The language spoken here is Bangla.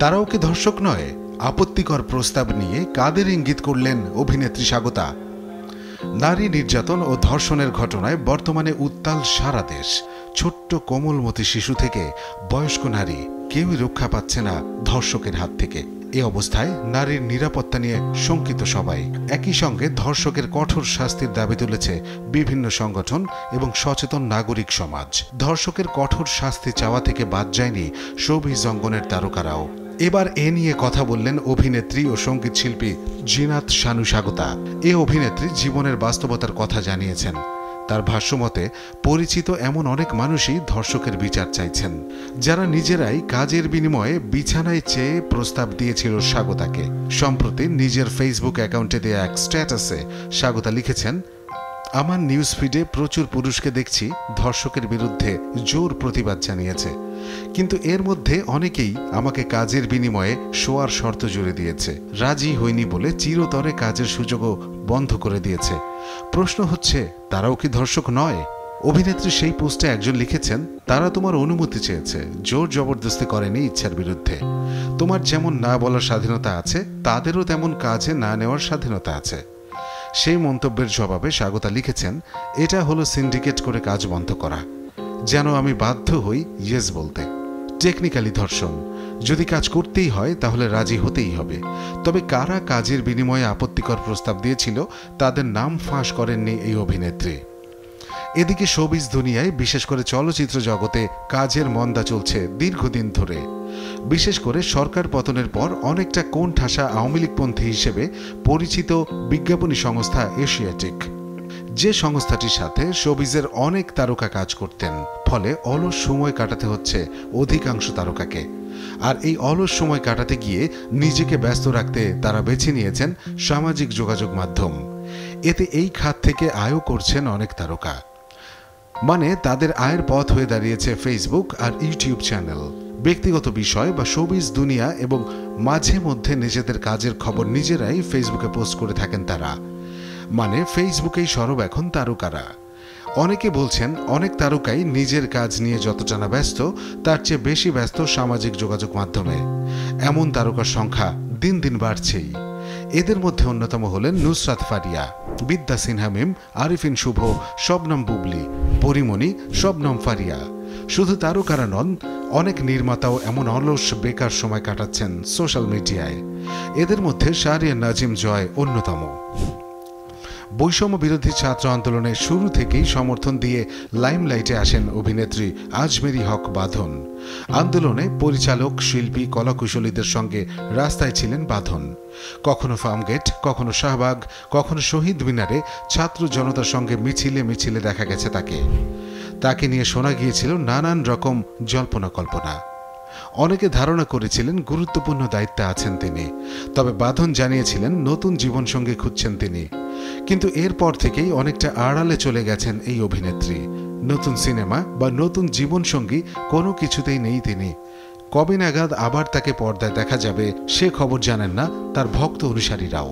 তারাও কি ধর্ষক নয়? আপত্তিকর প্রস্তাব নিয়ে কাদের ইঙ্গিত করলেন অভিনেত্রী স্বাগতা? নারী নির্যাতন ও ধর্ষণের ঘটনায় বর্তমানে উত্তাল সারা দেশ। ছোট্ট কোমলমতি শিশু থেকে বয়স্ক নারী কেউই রক্ষা পাচ্ছে না ধর্ষকের হাত থেকে। এ অবস্থায় নারীর নিরাপত্তা নিয়ে শঙ্কিত সবাই। একই সঙ্গে ধর্ষকের কঠোর শাস্তির দাবি তুলেছে বিভিন্ন সংগঠন এবং সচেতন নাগরিক সমাজ। ধর্ষকের কঠোর শাস্তি চাওয়া থেকে বাদ যায়নি শোবিজ অঙ্গনের তারকারাও। এবার এ নিয়ে কথা বললেন অভিনেত্রী ও সঙ্গীত শিল্পী জিনাত শানু স্বাগতা। এ অভিনেত্রী জীবনের বাস্তবতার কথা জানিয়েছেন। তার ভাষ্যমতে, পরিচিত এমন অনেক মানুষই ধর্ষকের বিচার চাইছেন, যারা নিজেরাই কাজের বিনিময়ে বিছানায় চেয়ে প্রস্তাব দিয়েছিল স্বাগতাকে। সম্প্রতি নিজের ফেসবুক অ্যাকাউন্টে দেয়া এক স্ট্যাটাসে স্বাগতা লিখেছেন, আমার নিউজ ফিডে প্রচুর পুরুষকে দেখছি ধর্ষকের বিরুদ্ধে জোর প্রতিবাদ জানিয়েছে, কিন্তু এর মধ্যে অনেকেই আমাকে কাজের বিনিময়ে শোয়ার শর্ত জুড়ে দিয়েছে। রাজি হয়নি বলে চিরতরে কাজের সুযোগও বন্ধ করে দিয়েছে। প্রশ্ন হচ্ছে, তারাও কি ধর্ষক নয়? অভিনেত্রী সেই পোস্টে একজন লিখেছেন, তারা তোমার অনুমতি চেয়েছে, জোর জবরদস্তি করেনি ইচ্ছার বিরুদ্ধে। তোমার যেমন না বলার স্বাধীনতা আছে, তাদেরও তেমন কাজে না নেওয়ার স্বাধীনতা আছে। সেই মন্তব্যের জবাবে স্বাগতা লিখেছেন, এটা হলো সিন্ডিকেট করে কাজ বন্ধ করা, যেন আমি বাধ্য হই ইয়েস বলতে। টেকনিক্যালি ধর্ষণ, যদি কাজ করতেই হয় তাহলে রাজি হতেই হবে। তবে কারা কাজের বিনিময়ে আপত্তিকর প্রস্তাব দিয়েছিল তাদের নাম ফাঁস করেননি এই অভিনেত্রী। এদিকে শোবিজ দুনিয়ায়, বিশেষ করে চলচ্চিত্র জগতে কাজের মন্দা চলছে দীর্ঘদিন ধরে। বিশেষ করে সরকার পতনের পর অনেকটা কোণঠাসা আওয়ামী লীগপন্থী হিসেবে পরিচিত বিজ্ঞাপনী সংস্থা এশিয়াটিক, যে সংস্থাটির সাথে শোবিজের অনেক তারকা কাজ করতেন। ফলে অলস সময় কাটাতে হচ্ছে অধিকাংশ তারকাকে। আর এই অলস সময় কাটাতে গিয়ে নিজেকে ব্যস্ত রাখতে তারা বেছে নিয়েছেন সামাজিক যোগাযোগ মাধ্যম। এতে এই খাত থেকে আয়ও করছেন অনেক তারকা। মানে তাদের আয়ের পথ হয়ে দাঁড়িয়েছে ফেসবুক আর ইউটিউব চ্যানেল। ব্যক্তিগত বিষয় বা শোবিজ দুনিয়া এবং মাঝে মধ্যে নিজেদের কাজের খবর নিজেরাই ফেসবুকে পোস্ট করে থাকেন তারা। মানে ফেসবুকেই সরব এখন তারকারা। অনেকে বলছেন, অনেক তারকাই নিজের কাজ নিয়ে যতটা না ব্যস্ত, তার চেয়ে বেশি ব্যস্ত সামাজিক যোগাযোগ মাধ্যমে। এমন তারকার সংখ্যা দিন দিন বাড়ছেই। এদের মধ্যে অন্যতম হলেন নুসরাত ফারিয়া, বিদ্যা সিনহা মিম, আরিফিন শুভ, শবনম বুবলি, পরিমণি, শবনম ফারিয়া। শুধু তারকারা নন, অনেক নির্মাতাও এমন অলস বেকার সময় কাটাচ্ছেন সোশ্যাল মিডিয়ায়। এদের মধ্যে শাহরিয়ার নাজিম জয় অন্যতম। বৈষম্য বিরোধী ছাত্র আন্দোলনের শুরু থেকেই সমর্থন দিয়ে লাইমলাইটে আসেন অভিনেত্রী আজমেরি হক বাঁধন। আন্দোলনে পরিচালক, শিল্পী, কলাকুশলীদের সঙ্গে রাস্তায় ছিলেন বাঁধন। কখনো ফার্মগেট, কখনো শাহবাগ, কখনো শহীদ মিনারে ছাত্র জনতার সঙ্গে মিছিলে মিছিলে দেখা গেছে তাকে নিয়ে শোনা গিয়েছিল নানান রকম জল্পনা কল্পনা। অনেকে ধারণা করেছিলেন গুরুত্বপূর্ণ দায়িত্বে আছেন তিনি, তবে বাঁধন জানিয়েছিলেন নতুন জীবনসঙ্গী খুঁজছেন তিনি। কিন্তু এরপর থেকেই অনেকটা আড়ালে চলে গেছেন এই অভিনেত্রী। নতুন সিনেমা বা নতুন জীবনসঙ্গী কোনো কিছুতেই নেই তিনি। কবে নাগাদ আবার তাকে পর্দায় দেখা যাবে সে খবর জানেন না তার ভক্ত অনুসারীরাও।